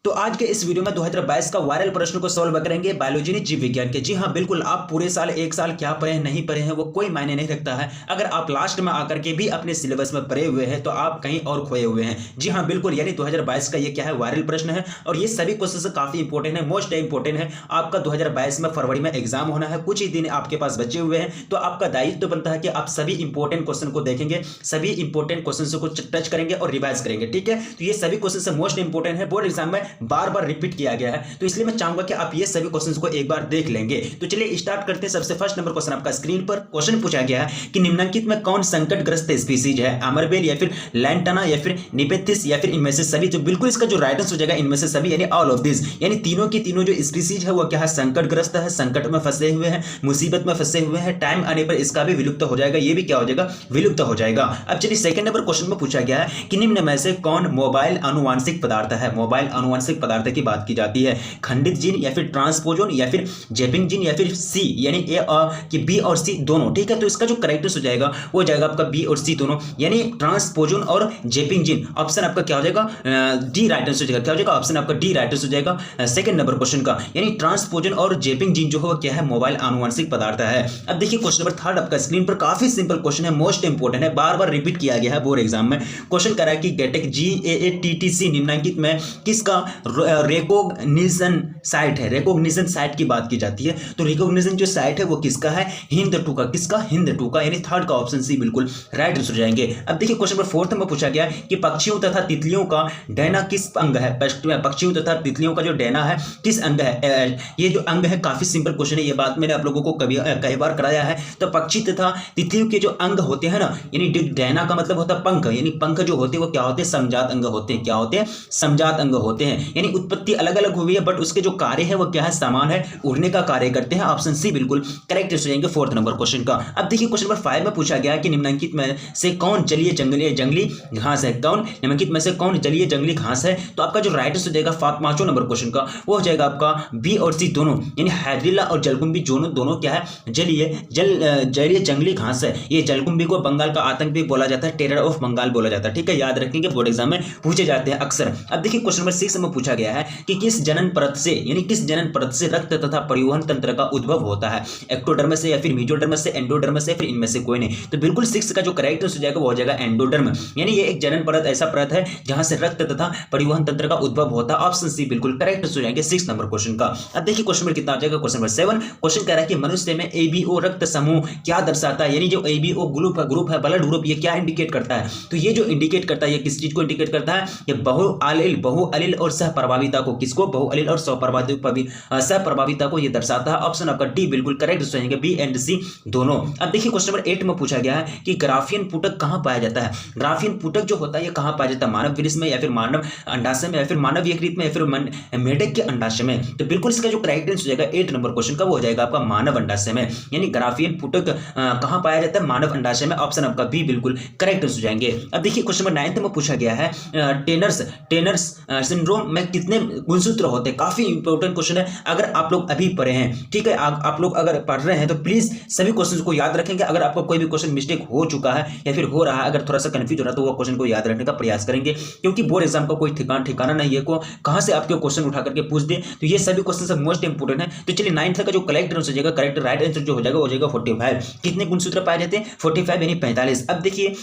तो आज के इस वीडियो में 2022 का वायरल प्रश्न को सॉल्व करेंगे बायोलॉजी ने जीव विज्ञान के। जी हाँ बिल्कुल, आप पूरे साल एक साल क्या पढ़े हैं नहीं पढ़े हैं वो कोई मायने नहीं रखता है। अगर आप लास्ट में आकर के भी अपने सिलेबस में पढ़े हुए हैं तो आप कहीं और खोए हुए हैं। जी हाँ बिल्कुल, यानी 2022 का ये क्या है, वायरल प्रश्न है और ये सभी क्वेश्चन काफी इंपॉर्टेंट है, मोस्ट इंपॉर्टेंट है। आपका 2022 में फरवरी में एग्जाम होना है, कुछ ही दिन आपके पास बचे हुए हैं, तो आपका दायित्व तो बनता है कि आप सभी इंपॉर्टेंट क्वेश्चन को देखेंगे, सभी इंपॉर्टेंट क्वेश्चन को टच करेंगे और रिवाइज करेंगे। ठीक है, तो ये सभी क्वेश्चन मोस्ट इंपॉर्टेंट है, बोर्ड एग्जाम में बार बार रिपीट किया गया है, तो इसलिए मैं चाहूंगा कि आप ये सभी क्वेश्चंस को एक बार देख लेंगे। तो चलिए स्टार्ट करते हैं। सबसे फर्स्ट नंबर क्वेश्चन आपका स्क्रीन पर क्वेश्चन पूछा गया है कि निम्नलिखित में कौन संकटग्रस्त स्पीसीज है, अमरबेल या फिर लैंटाना या फिर निपेथिस या फिर इनमें से सभी। तो बिल्कुल इसका जो राइट आंसर हो जाएगा इनमें से सभी, यानी ऑल ऑफ दिस, यानी तीनों की तीनों जो स्पीसीज है वो क्या है, संकटग्रस्त है, संकट में फंसे हुए हैं, मुसीबत में फंसे हुए हैं, टाइम आने पर इसका भी विलुप्त हो जाएगा, ये भी क्या हो जाएगा, विलुप्त हो जाएगा। अब चलिए सेकंड नंबर क्वेश्चन में पूछा गया है कि निम्न में से कौन मोबाइल आनुवांशिक पदार्थ है। मोबाइल आनुवांशिक पदार्थ की बात की जाती है, खंडित जीन या फिर ट्रांसपोजोन या फिर जेपिंग जीन या फिर सी, यानी ए कि बी और सी दोनों। ठीक है, तो इसका जो करेक्ट हो जाएगा वो जाएगा आपका बी और सी दोनों, यानी ट्रांसपोजोन और जेपिंग जीन। ऑप्शन आपका क्या हो जाएगा, डी राइट आंसर हो जाएगा। क्या हो जाएगा, ऑप्शन आपका डी राइट आंसर हो जाएगा सेकंड नंबर क्वेश्चन का, यानी ट्रांसपोजन और जेपिंग जीन जो है क्या है, मोबाइल आनुवांशिक पदार्थ है। अब देखिए क्वेश्चन नंबर थर्ड आपका स्क्रीन पर, काफी सिंपल क्वेश्चन है, मोस्ट इंपोर्टेंट है, बार बार रिपीट किया गया है बोर्ड एग्जाम में। क्वेश्चन कह रहा है कि गेटेक GAATTC निम्नलिखित में किसका रिकॉग्निशन साइट है। रिकॉग्निशन साइट की बात की जाती है, तो रिकॉग्निशन जो साइट है वो किसका है, हिंदटू का। किसका, हिंदटू का, यानी थर्ड का ऑप्शन सी बिल्कुल राइट आंसर हो जाएंगे। अब देखिए क्वेश्चन नंबर फोर्थ में पूछा गया कि पक्षियों तथा तितलियों का डैना किस अंग है। पक्षियों तथा तितलियों का जो डैना है किस अंग है। ये जो अंग है काफी सिंपल क्वेश्चन है, ये बात मैंने आप लोगों को कई बार कराया है। तो पक्षी तथा तितलियों के जो अंग होते हैं ना, यानी डैना का मतलब होता है पंख, यानी पंख जो होते हैं वो क्या होते हैं, समजात अंग होते हैं। क्या होते हैं, समजात अंग होते हैं, यानी उत्पत्ति अलग अलग हुई है बट उसके जो कार्य है वो क्या है, समान है, उड़ने का कार्य करते हैं। ऑप्शन सी बिल्कुल करेक्ट हो जाएंगे फोर्थ नंबर क्वेश्चन का। अब देखिए क्वेश्चन नंबर 5 में पूछा गया है कि निम्नलिखित में से कौन जलीय जंगली घास है। कौन निम्नलिखित में से कौन जलीय जंगली घास है, तो आपका जो राइट आंसर हो जाएगा पांचवें नंबर क्वेश्चन का वो हो जाएगा आपका बी और सी दोनों, यानी हाइड्रिला और जलकुंभी दोनों क्या है, जलीय जंगली घास है। ये जलकुंभी को बंगाल का आतंक भी बोला जाता है, टेरर ऑफ बंगाल बोला जाता है। ठीक है, याद रखेंगे, बोर्ड एग्जाम में पूछे जाते हैं अक्सर। अब देखिए क्वेश्चन नंबर 6 में पूछा गया है कि किस जनन परत से, यानी किस जनन परत से रक्त तथा परिवहन तंत्र का उद्भव होता है। एक्टोडर्म से या फिर मेसोडर्म से, एंडोडर्म से, फिर इनमें से कोई नहीं। तो बिल्कुल 6 का जो करेक्ट आंसर हो जाएगा वो हो जाएगा एंडोडर्म, यानी ये एक जनन परत ऐसा परत है जहां से रक्त तथा परिवहन तंत्र का उद्भव होता है। ऑप्शन सी बिल्कुल करेक्ट हो जाएंगे 6 नंबर क्वेश्चन का। अब देखिए क्वेश्चन नंबर कितना आ जाएगा, क्वेश्चन नंबर 7। क्वेश्चन कह रहा है कि मनुष्य में एबीओ रक्त समूह क्या दर्शाता है, यानी जो एबीओ ग्रुप है ब्लड ग्रुप, ये क्या इंडिकेट करता है। तो ये जो इंडिकेट करता है ये किस चीज को इंडिकेट करता है, ये बहुअलिल और सहप्रभाविता को, किसको, बहुअलिल और सहप्रभाविता को ये दर्शाता है। ऑप्शन आपका डी बिल्कुल करेक्ट हो जाएंगे, बी एंड सी दोनों। अब देखिए क्वेश्चन नंबर 8 में पूछा गया है कि ग्राफियन पुटक कहां पाया जाता है। ग्राफियन पुटक जो होता है ये कहां पाया जाता है, मानव वृष में या फिर मानव अंडाशय में या फिर मानव यकृत में या फिर मेढक के अंडाशय में। तो बिल्कुल इसका जो करेक्ट आंसर हो जाएगा 8 नंबर क्वेश्चन का वो हो जाएगा आपका मानव अंडाशय में, यानी ग्राफियन पुटक कहां पाया जाता है, मानव अंडाशय में। ऑप्शन आपका बी बिल्कुल करेक्ट हो जाएंगे। अब देखिए क्वेश्चन नंबर 9 में पूछा गया है टेनर्स सिंड्रोम में कितने गुणसूत्र होते हैं। काफी इंपॉर्टेंट क्वेश्चन है, अगर आप लोग अभी पढ़े हैं, ठीक है, आप लोग अगर पढ़ रहे हैं तो प्लीज सभी क्वेश्चन को याद रखेंगे। अगर आपको कोई भी क्वेश्चन मिस्टेक हो चुका है या फिर हो रहा है, अगर थोड़ा सा कंफ्यूज हो रहा है तो वो क्वेश्चन को याद रखने का प्रयास करेंगे, क्योंकि बोर्ड एग्जाम का कोई ठिकाना नहीं है, को कहां से आपके क्वेश्चन उठा करके पूछ दे। तो ये सभी क्वेश्चन सब मोस्ट इंपोर्टेंट है। तो चलिए 9th का जो करेक्ट आंसर हो जाएगा, करेक्ट राइट आंसर जो हो जाएगा वो हो जाएगा 45। कितने गुणसूत्र पाए जाते हैं, 45 यानी 45। अब देखिए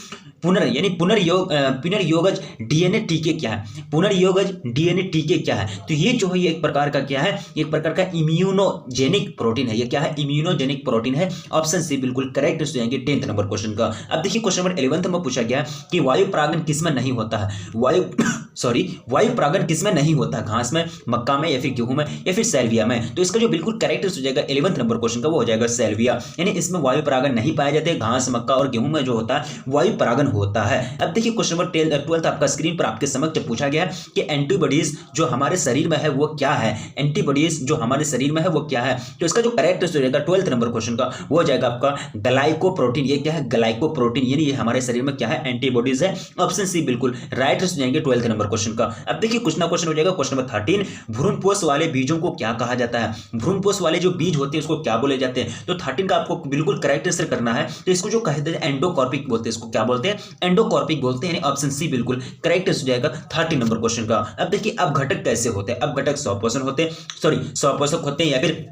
पुनर्योगज डीएनए टीके क्या है, पुनर्योगज डीएनए टीके क्या है। तो ये जो है ये एक प्रकार का क्या है, एक प्रकार का इम्यूनोजेनिक प्रोटीन है। ये क्या है, इम्यूनोजेनिक प्रोटीन है। ऑप्शन सी बिल्कुल करेक्ट हो जाएंगे 10th नंबर क्वेश्चन का। अब देखिए क्वेश्चन नंबर 11 में पूछा गया कि वायु परागण किसमें नहीं होता है। वायु परागण किसमें नहीं होता, घास में, मक्का में या फिर गेहूं में या फिर सैल्विया में। तो इसका जो बिल्कुल करेक्ट हो जाएगा 11th नंबर क्वेश्चन का वो हो जाएगा सैल्विया, यानी इसमें वायु परागण नहीं पाए जाते। घास, मक्का और गेहूं में जो होता है वायु परागण होता है। अब देखिए क्वेश्चन नंबर 12 आपका स्क्रीन पर आपके समक्ष पूछा गया कि एंटीबॉडीज जो हमारे शरीर में है वो क्या है। एंटीबॉडीज जो हमारे शरीर में है वो क्या है, तो इसका जो करेक्ट आंसर रहेगा 12th नंबर क्वेश्चन का वो हो जाएगा आपका ग्लाइकोप्रोटीन। ये क्या है, ग्लाइकोप्रोटीन, यानी ये हमारे शरीर में क्या है, एंटीबॉडीज है। ऑप्शन सी बिल्कुल राइट आंसर जाएंगे 12th नंबर क्वेश्चन का। अब देखिए कुछ ना क्वेश्चन हो जाएगा क्वेश्चन नंबर 13, भ्रूणपोष वाले बीजों को क्या कहा जाता है। भ्रूणपोष वाले जो बीज होते हैं उसको क्या बोले जाते हैं। तो 13 का आपको बिल्कुल करेक्ट आंसर करना है। तो इसको जो कहते हैं एंडोकार्पिक बोलते हैं, इसको क्या बोलते हैं, एंडोकॉर्पिक बोलते हैं, यानी ऑप्शन सी बिल्कुल करेक्ट हो जाएगा 30 नंबर क्वेश्चन का। अब देखिए अब घटक कैसे होते हैं, अब घटक स्वपोषक होते हैं, सॉरी स्वपोषक होते हैं या फिर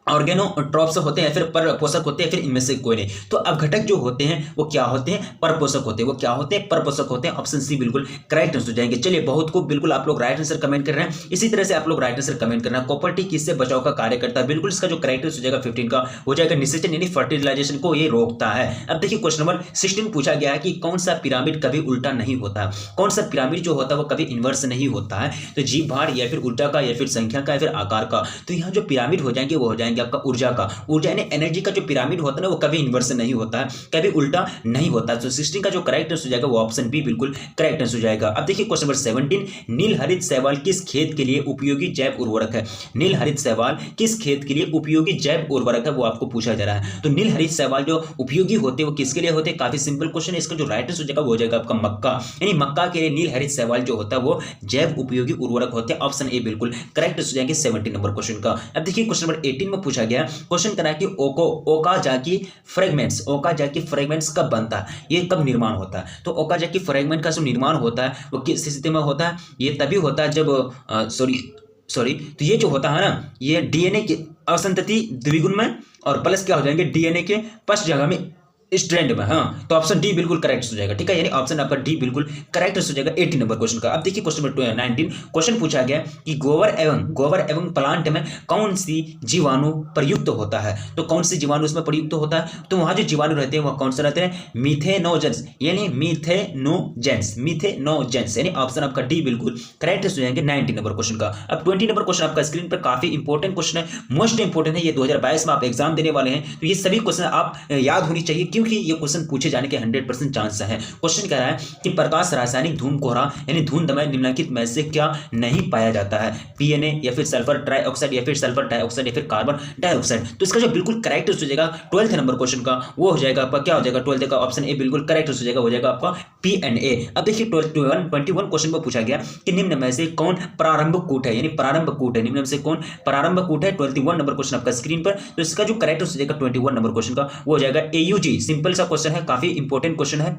ऑर्गेनोट्रॉप्स होते हैं या फिर परपोषक होते हैं, फिर इनमें से कोई नहीं। तो अब घटक जो होते हैं वो क्या होते हैं, परपोषक होते हैं। वो क्या होते हैं, परपोषक होते हैं। ऑप्शन सी बिल्कुल करेक्ट आंसर हो जाएंगे। चलिए बहुत को बिल्कुल आप लोग राइट आंसर कमेंट कर रहे हैं, इसी तरह से आप लोग राइट आंसर कमेंट करना। कॉपर्टी किससे बचाव का कार्य करता है, बिल्कुल इसका जो करेक्ट आंसर हो जाएगा 15 का हो जाएगा निषेचन, यानी फर्टिलाइजेशन को ये रोकता है। अब देखिए क्वेश्चन नंबर 16 पूछा गया है कि कौन सा पिरामिड कभी उल्टा नहीं होता, कौन सा पिरामिड जो होता है वो कभी इन्वर्स नहीं होता है। तो जीव भार या फिर उल्टा का या फिर संख्या का या फिर आकार का। तो यहाँ जो पिरामिड हो जाएंगे वो हो जाएंगे आपका ऊर्जा का, ऊर्जा यानी एनर्जी का जो पिरामिड होता है ना वो कभी इन्वर्स नहीं होता है, कभी उल्टा नहीं होता। तो 16 का जो करेक्ट आंसर हो जाएगा वो ऑप्शन बी बिल्कुल करेक्ट आंसर हो जाएगा। अब देखिए क्वेश्चन नंबर 17, नील हरित शैवाल किस खेत के लिए उपयोगी जैव उर्वरक है। नील हरित शैवाल किस खेत के लिए उपयोगी जैव उर्वरक है वो आपको पूछा जा रहा है। तो नील हरित शैवाल जो उपयोगी होते हैं वो किसके लिए होते हैं, काफी सिंपल क्वेश्चन है। इसका जो राइट आंसर हो जाएगा वो हो जाएगा आपका मक्का, यानी मक्का के लिए नील हरित शैवाल जो होता है वो जैव उपयोगी उर्वरक होते हैं। ऑप्शन ए बिल्कुल करेक्ट हो जाएंगे 17 नंबर क्वेश्चन का। अब देखिए क्वेश्चन नंबर 18 में पूछा गया, क्वेश्चन करा कि ओकाजाकी फ्रेगमेंट्स कब बनता है, ये कब निर्माण होता है। तो ओकाजाकी फ्रेगमेंट का जो निर्माण होता है वो किस स्थिति में होता है, ये तभी होता है जब सॉरी तो ये जो होता है ना, ये डीएनए के असंतति द्विगुण में और प्लस क्या हो जाएंगे डीएनए के पश्च जगह में स्ट्रैंड में। हाँ, तो ऑप्शन डी बिल्कुल करेक्ट हो जाएगा, ठीक है, यानी ऑप्शन आपका डी बिल्कुल करेक्ट हो जाएगा 18 नंबर क्वेश्चन का। अब देखिए क्वेश्चन नंबर 19, क्वेश्चन पूछा गया कि गोबर एवं प्लांट में कौन सी जीवाणु प्रयुक्त होता है। तो कौन सी जीवाणु उसमें प्रयुक्त होता है, तो वहां जो जीवाणु रहते हैं वह कौन से रहते हैं, मीथेनोजेंस, यानी मीथेनोजेंस, यानी ऑप्शन आपका डी बिल्कुल करेक्ट हो जाएंगे 19 नंबर क्वेश्चन का। अब 20 नंबर क्वेश्चन आपका स्क्रीन पर काफी इंपॉर्टेंट क्वेश्चन है, मोस्ट इंपॉर्टेंट है, ये 2022 में आप एग्जाम देने वाले हैं, तो ये सभी क्वेश्चन आप याद होनी चाहिए क्योंकि ये क्वेश्चन पूछे जाने के 100% चांस है। क्वेश्चन कह रहा है कि प्रकाश रासायनिक धूम कोहरा यानी धुंध में निम्नलिखित में से क्या नहीं पाया जाता है, पीएनए या फिर सल्फर ट्राइऑक्साइड या फिर सल्फर डाइऑक्साइड या फिर कार्बन डाइऑक्साइड। तो इसका जो बिल्कुल करेक्ट हो जाएगा 12th नंबर क्वेश्चन का वो हो जाएगा आपका क्या हो जाएगा 12th का ऑप्शन ए बिल्कुल करेक्ट हो जाएगा, हो जाएगा आपका पीएनए। अब देखिए 21 क्वेश्चन में पूछा गया कि निम्न में से कौन प्रारंभ कूट है, यानी प्रारंभ कूट है, निम्न में से कौन प्रारंभ कूट है। 21 नंबर क्वेश्चन आपका स्क्रीन पर, तो इसका जो करेक्ट हो जाएगा 21 नंबर क्वेश्चन का वो हो जाएगा एयूजी। सिंपल सा क्वेश्चन है, काफी इंपॉर्टेंट क्वेश्चन है,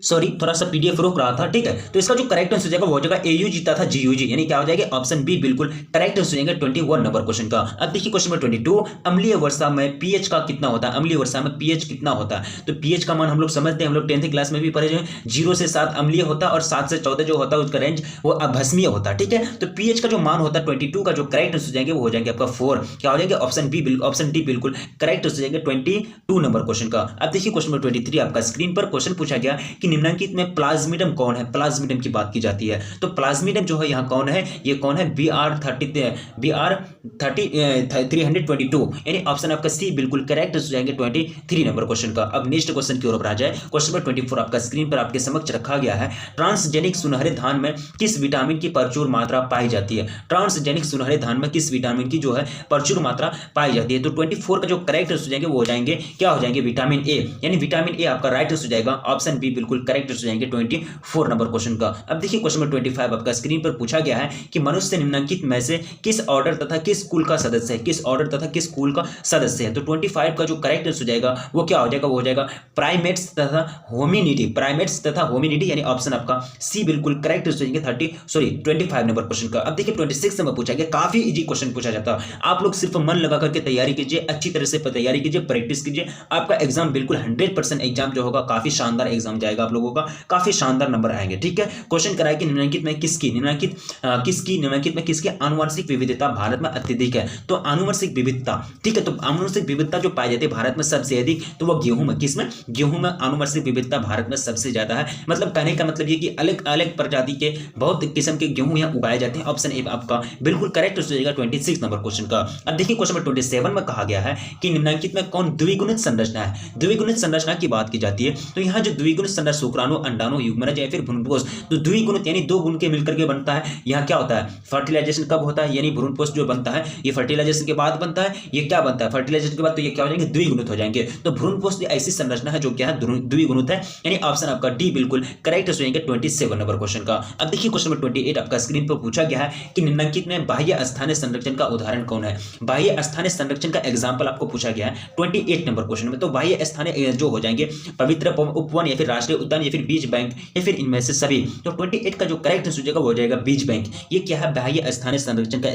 सॉरी थोड़ा सा पीडीएफ रोक रहा था, ठीक है। तो इसका जो करेक्ट आंसर हो जाएगा वो हो जाएगा एयूजी तथा जीयूजी, यानी क्या हो जाएगा ऑप्शन बी बिल्कुल करेक्ट आंसर हो जाएगा 21 नंबर क्वेश्चन का। अब देखिए क्वेश्चन नंबर 22, अम्लीय वर्षा में पीएच का कितना होता है, अम्लीय वर्षा में पीएच कितना होता है। तो पीएच का मान हम लोग समझते हैं, हम लोग 10th क्लास में भी पढ़े हैं, 0 से 7 अम्लीय होता है और 7 से 14 जो होता है उसका रेंज वो अभस्मीय होता है, ठीक है। तो पीएच का जो मान होता है 22 का जो करेक्ट आंसर हो जाएंगे वो हो जाएंगे आपका 4, क्या हो जाएंगे ऑप्शन बी ऑप्शन डी बिल्कुल करेक्ट हो जाएंगे 22 नंबर क्वेश्चन का। अब देखिए क्वेश्चन नंबर 23 आपका स्क्रीन पर, क्वेश्चन पूछा गया कि निम्नलिखित में प्लाज्मिडियम कौन है, प्लाज्मिडियम की बात की जाती है। तो प्लाज्मिडियम जो है यहाँ कौन है, ये कौन है BR322, यानी ऑप्शन आपका सी बिल्कुल करेक्ट हो जाएंगे 23 नंबर क्वेश्चन का। अब नेक्स्ट क्वेश्चन की ओर आ जाए, क्वेश्चन नंबर 24 आपका स्क्रीन पर आपके समक्ष रखा गया है, ट्रांसजेनिक सुनहरे धान में किस विटामिन की प्रचुर मात्रा पाई जाती है। ट्रांसजेनिक सुनहरे धान में किस विटामिन की जो है प्रचुर मात्रा पाई जाती है। तो 24 का जो करेक्ट हो जाएंगे वो हो जाएंगे क्या हो जाएंगे विटामिन ए, यानी विटामिन ए आपका राइट हो जाएगा, ऑप्शन बी बिल्कुल करेक्ट हो जाएंगे 24 नंबर क्वेश्चन का। अब देखिए क्वेश्चन नंबर 25 आपका स्क्रीन पर पूछा गया है कि मनुष्य निम्नलिखित में से किस ऑर्डर तथा किस स्कूल का सदस्य है, किस ऑर्डर तथा किस स्कूल का सदस्य है। तो 25 का जो करेक्ट हो जाएगा वो क्या हो जाएगा, वो हो जाएगा प्राइमेट्स तथा होमिनिडी, प्राइमेट्स तथा होमिनिडी, यानी ऑप्शन आपका सी बिल्कुल करेक्ट हो जाएंगे 25 नंबर क्वेश्चन का। अब देखिए 26 में पूछा गया, काफी इजी क्वेश्चन पूछा जाता है, आप लोग सिर्फ मन लगा करके तैयारी कीजिए, अच्छी तरह से तैयारी कीजिए, प्रैक्टिस कीजिए, आपका एग्जाम बिल्कुल 100% एग्जाम जो होगा काफी शानदार एग्जाम जाएगा आप लोगों का, काफी शानदार नंबर आएंगे, ठीक है। क्वेश्चन कराया कि निम्नलिखित में किसकी आनुवंशिक विविधता भारत में अत्यधिक है। तो आनुवंशिक विविधता, ठीक है, तो आनुवंशिक विविधता जो पाई जाती है भारत में सबसे अधिक, तो वो गेहूं में, किसमें, गेहूं में आनुवंशिक विविधता भारत में सबसे ज्यादा है। मतलब कहने का मतलब ये कि अलग अलग प्रजाति के बहुत किस्म के गेहूं यहाँ उगाए जाते हैं, ऑप्शन ए आपका बिल्कुल करेक्ट हो जाएगा 26 नंबर क्वेश्चन का। अब देखिए क्वेश्चन नंबर 27 में कहा गया है कि निम्नलिखित में कौन द्विगुणित संरचना है। द्विगुणित संरचना की बात की जाती है, तो यहाँ जो द्विगुणित संरचना शुक्राणु, अंडाणु, युग्मनज या फिर भ्रूणपोष। तो द्विगुणित यानी दो गुण के मिलकर के बनता है। यहाँ क्या होता है, फर्टिलाइजेशन कब होता है, यानी भ्रूणपोष जो बनता है ये फर्टिलाइजेशन के बाद बनता है। ये क्या बनता है, फर्टिलाइजेशन के बाद, तो ये क्या हो जाएंगे, द्विगुणित हो जाएंगे। तो भ्रूणपोष ऐसी संरचना है जो क्या है, द्विगुणित है, यानी ऑप्शन आपका डी बिल्कुल करेक्ट हो जाएंगे 27 नंबर क्वेश्चन का। अब देखिए क्वेश्चन नंबर 28 आपका स्क्रीन पर पूछा गया है कि निम्नलिखित में बाह्य स्थानीय संरक्षण का उदाहरण कौन है। बाह्य स्थानीय संरक्षण का एग्जांपल आपको पूछा गया है 28 नंबर क्वेश्चन में। तो बाह्य स्थानीय जो हो जाएंगे पवित्र उपवन या फिर राष्ट्रीय उद्यान या फिर बीज बैंक या फिर इनमें से सभी। तो 28 का जो करेक्ट आंसर हो जाएगा वो हो जाएगा बीज बैंक। ये क्या है, बाह्य स्थानीय संरक्षण का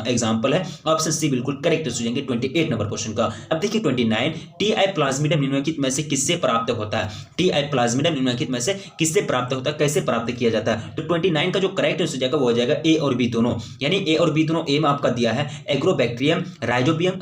एग्जांपल है। ऑप्शन सी बिल्कुल करेक्ट आंसर हो जाएंगे 28 नंबर क्वेश्चन का। अब देखिए 29, टीआई प्लाज्मिडियम निम्नलिखित में से किससे प्राप्त होता है। टीआई प्लाज्मिडियम निम्नलिखित में से किससे प्राप्त होता है, कैसे प्राप्त किया जाता है। तो 29 का जो करेक्ट आंसर हो जाएगा वो हो जाएगा ए और बी दोनों, यानी ए और बी दोनों। ए में आपका दिया है एग्रोबैक्टीरियम राइजोबियम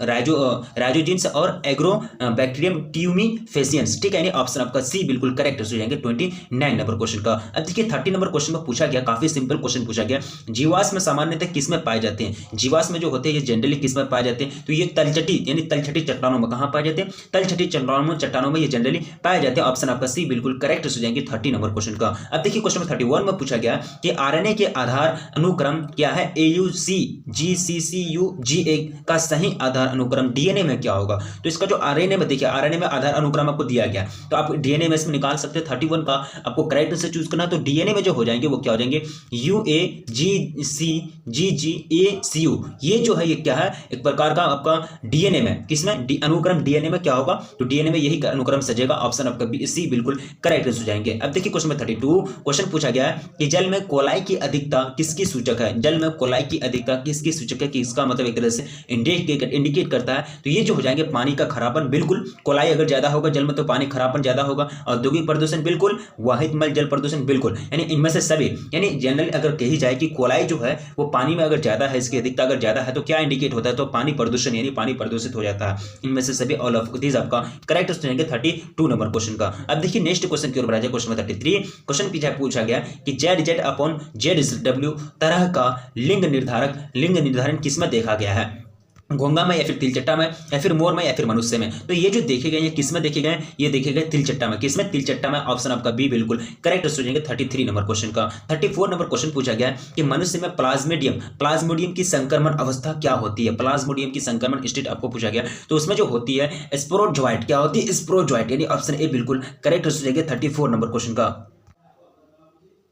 राइजोजिन्स और एग्रोबैक्टीरियम ट्यूमिफेसियंस, ठीक है, यानी ऑप्शन आपका सी बिल्कुल करेक्ट हो जाएंगे 29 नंबर क्वेश्चन का। अब देखिए 30 नंबर क्वेश्चन में पूछा गया, काफी सिंपल क्वेश्चन पूछा गया, जीवाश्म सामान्यतः किस में पाए जाते हैं। जीवाश्म जो होते हैं ये जनरली किस में पाए जाते हैं, तो ये तलछटी यानी तलछटी चट्टानों में कहां पाए जाते हैं, तलछटी चट्टानों में ये जनरली पाए जाते हैं। ऑप्शन आपका सी बिल्कुल करेक्ट हो जाएंगे 30 नंबर क्वेश्चन का। अब देखिए क्वेश्चन नंबर 31 में पूछा गया कि आरएनए के आधार अनुक्रम क्या है, AUC GCCU GA का सही आधार अनुक्रम डीएनए में क्या होगा। तो इसका जो आरएनए में देखिए, आरएनए में आधार अनुक्रम आपको दिया गया, तो आप डीएनए में इसमें निकाल सकते हैं। 31 का आपको करेक्ट आंसर चूज करना, तो डीएनए में जो हो जाएंगे वो क्या हो जाएंगे, UAGCGGACU। ये जो है ये क्या है, एक प्रकार का आपका डीएनए में किसमें अनुक्रम डीएनए में क्या होगा, तो डीएनए में यही अनुक्रम सजेगा। ऑप्शन आपका सी बिल्कुल करेक्ट हो जाएंगे। अब देखिए क्वेश्चन नंबर 32 क्वेश्चन पूछा गया है कि जल में कोलाई की अधिकता किसकी सूचक है। जल में कोलाई की अधिकता किसकी सूचक है, कि इसका मतलब एक तरह से इंडिकेट करता है। तो ये जो हो जाएंगे पानी का खरापन, बिल्कुल कोलाई अगर ज्यादा होगा जल में तो पानी खरापन ज्यादा होगा। औद्योगिक प्रदूषण बिल्कुल, वाहित मल जल प्रदूषण बिल्कुल, यानी इनमें से सभी, यानी जनरल अगर कही जाए कि कोलाई जो है वो पानी में अगर ज्यादा है, इसकी अधिकता अगर ज्यादा है तो क्या इंडिकेट होता है, तो पानी प्रदूषण, यानी पानी प्रदूषित हो जाता है। इनमें से सभी ऑल ऑफ दीज आपका करेक्ट हो जाएंगे 32 नंबर क्वेश्चन का। अब देखिए नेक्स्ट क्वेश्चन की ओर बढ़ा जाए। क्वेश्चन नंबर 33 क्वेश्चन पीछे पूछा गया कि ZZ/ZW तरह का लिंग निर्धारण किसमें देखा गया है, घोंगा में या फिर तिलचट्टा में या फिर मोर में या फिर मनुष्य में। तो ये जो देखे गए ये किस में देखे गए, ये देखे गए तिलचट्टा में। किसमें, तिलचट्टा में। ऑप्शन आपका बी बिल्कुल करेक्ट हो जाएंगे 33 नंबर क्वेश्चन का। 34 नंबर क्वेश्चन पूछा गया कि मनुष्य में प्लाज्मोडियम की संक्रमण अवस्था क्या होती है। प्लाज्मोडियम की संक्रमण स्टेट आपको पूछा गया, तो उसमें जो होती है स्पोरोजोइट, क्या होती है, स्पोरोजोइट, यानी ऑप्शन ए बिल्कुल करेक्ट हो जाएंगे 34 नंबर क्वेश्चन का।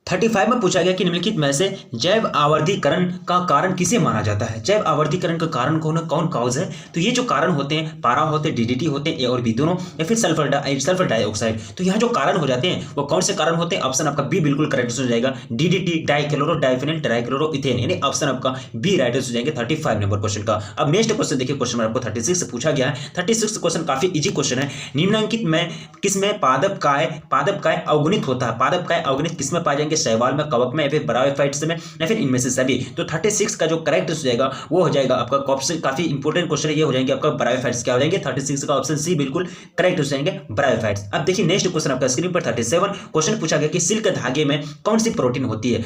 35 में पूछा गया कि निम्नलिखित में से जैव आवर्धीकरण का कारण किसे माना जाता है। जैव आवर्धीकरण का कारण कौन काउज है, तो ये जो कारण होते हैं पारा होते हैं, DDT होते हैं, ए और बी दोनों, या फिर सल्फर डाइऑक्साइड। तो यहाँ जो कारण हो जाते हैं वो कौन से कारण होते हैं, ऑप्शन आपका बी बिल्कुल करेक्ट हो जाएगा, DDT डाइक्लोरो डाइफेनिल ट्राइक्लोरोइथेन, यानी ऑप्शन आपका बी राइट हो जाएंगे 35 नंबर क्वेश्चन का। अब नेक्स्ट क्वेश्चन देखिए, क्वेश्चन आपको 36 से पूछा गया है। 36 क्वेश्चन काफी इजी क्वेश्चन है। निम्नलिखित में किसमें पादप काय अवगुणित होता है। पादप काय अवगुणित किसमें पाए जाएंगे, शैवाल में, कवक में, या फिर ब्रायोफाइट्स में, या फिर इनमें से सभी। तो 36 का जो करेक्ट हो जाएगा वो हो जाएगा आपका ऑप्शन, काफी इंपॉर्टेंट क्वेश्चन है, ये हो जाएंगे आपका ब्रायोफाइट्स। क्या हो जाएंगे, 36 का ऑप्शन सी बिल्कुल करेक्ट हो जाएंगे ब्रायोफाइट्स। अब देखिए नेक्स्ट क्वेश्चन आपका स्क्रीन पर 37 क्वेश्चन पूछा गया कि सिल्क धागे में कौन सी प्रोटीन होती है,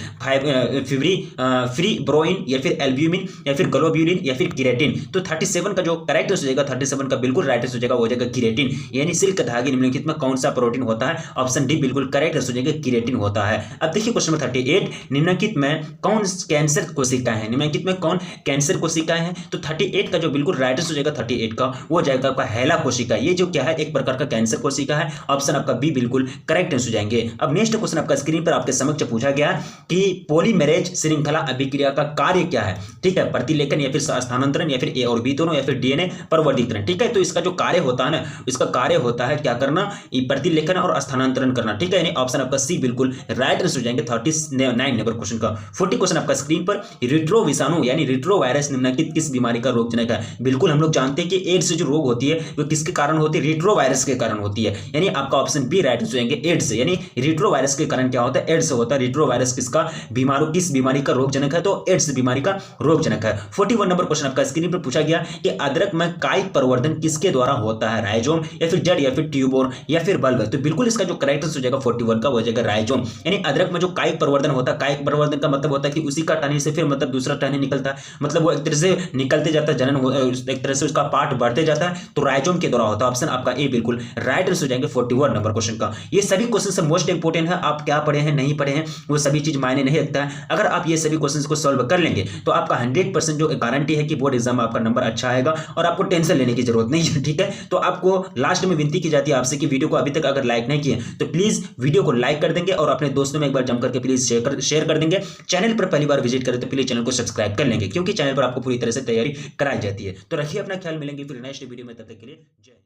फिब्रिब्रोइन या फिर एल्ब्यूमिन या फिर ग्लोब्यूलिन या फिर केराटिन। तो 37 का जो करेक्ट हो जाएगा 37 का बिल्कुल राइट हो जाएगा, हो जाएगा केराटिन, यानी सिल्क धागे निम्नलिखित में कौन सा प्रोटीन होता है, ऑप्शन डी बिल्कुल करेक्ट हो जाएगा, केराटिन होता है। अब देखिए क्वेश्चन नंबर 38 निम्नलिखित में कौन कैंसर कोशिकाएं हैं, निम्नलिखित में कौन कैंसर कोशिकाएं हैं। तो 38 का जो बिल्कुल राइट हो जाएगा 38 का वो जाएगा आपका हेला कोशिका। ये जो क्या है, एक प्रकार का कैंसर कोशिका है। ऑप्शन आपका बी बिल्कुल करेक्ट हो जाएंगे। अब नेक्स्ट क्वेश्चन आपका स्क्रीन पर आपके समक्ष पूछा गया कि पॉलीमेरेज श्रृंखला अभिक्रिया का कार्य क्या है, ठीक है, प्रतिलेखन या फिर स्थानांतरण या फिर ए और बी दोनों या फिर डीएनए परिवर्धीकरण, ठीक है। तो इसका जो कार्य होता है ना, इसका कार्य होता है क्या करना, प्रतिलेखन और स्थानांतरण करना, ठीक है, यानी ऑप्शन आपका सी बिल्कुल राइट हो जाएंगे 39 नंबर क्वेश्चन का। 40 क्वेश्चन आपका स्क्रीन पर रिट्रो विषाणु यानी रिट्रो वायरस निम्नलिखित किस बीमारी का रोगजनक है। बिल्कुल हम लोग जानते हैं कि एड्स जो रोग होती है वो किसके कारण होती है, रिट्रो वायरस के कारण होती है, यानी आपका ऑप्शन बी राइट हो जाएंगे एड्स, यानी रिट्रो वायरस के कारण क्या होता है, एड्स होता है। रिट्रो वायरस किसका किस बीमारी का रोगजनक है, तो एड्स बीमारी का रोगजनक है। 41 नंबर क्वेश्चन आपका स्क्रीन पर पूछा गया कि अदरक में कायिक प्रवर्धन किसके द्वारा होता है, राइजोम या फिर जड़ या फिर ट्यूबर या फिर बल्ब। तो बिल्कुल इसका जो करेक्ट हो जाएगा 41 का हो जाएगा राइजोम, यानी अदरक में में जो कायिक प्रवर्धन होता है, कायिक प्रवर्धन का मतलब होता है कि उसी का टहनी से फिर मतलब दूसरा टहनी निकलता है, मतलब वो एक तरह से निकलते जाता है, एक तरह से उसका पार्ट बढ़ते जाता है, तो राइजोम के द्वारा होता है। ऑप्शन आपका ए बिल्कुल राइट आंसर हो जाएंगे 41 नंबर क्वेश्चन का। ये सभी क्वेश्चन से मोस्ट इंपोर्टेंट है, आप क्या पढ़े हैं नहीं पढ़े हैं वो सभी चीज मायने नहीं रखता है। अगर आप ये सभी क्वेश्चन को सॉल्व कर लेंगे तो आपका 100% जो गारंटी है कि बोर्ड एग्जाम में आपका नंबर अच्छा आएगा और आपको टेंशन लेने की जरूरत नहीं है, ठीक है। तो आपको लास्ट में विनती की जाती है आपसे कि वीडियो को अभी तक अगर लाइक नहीं किए तो प्लीज वीडियो को लाइक कर देंगे और अपने दोस्तों में एक बार जम करके प्लीज शेयर कर देंगे। चैनल पर पहली बार विजिट करें तो प्लीज चैनल को सब्सक्राइब कर लेंगे, क्योंकि चैनल पर आपको पूरी तरह से तैयारी कराई जाती है। तो रखिए अपना ख्याल, मिलेंगे फिर नेक्स्ट वीडियो में, तब तक के लिए जय।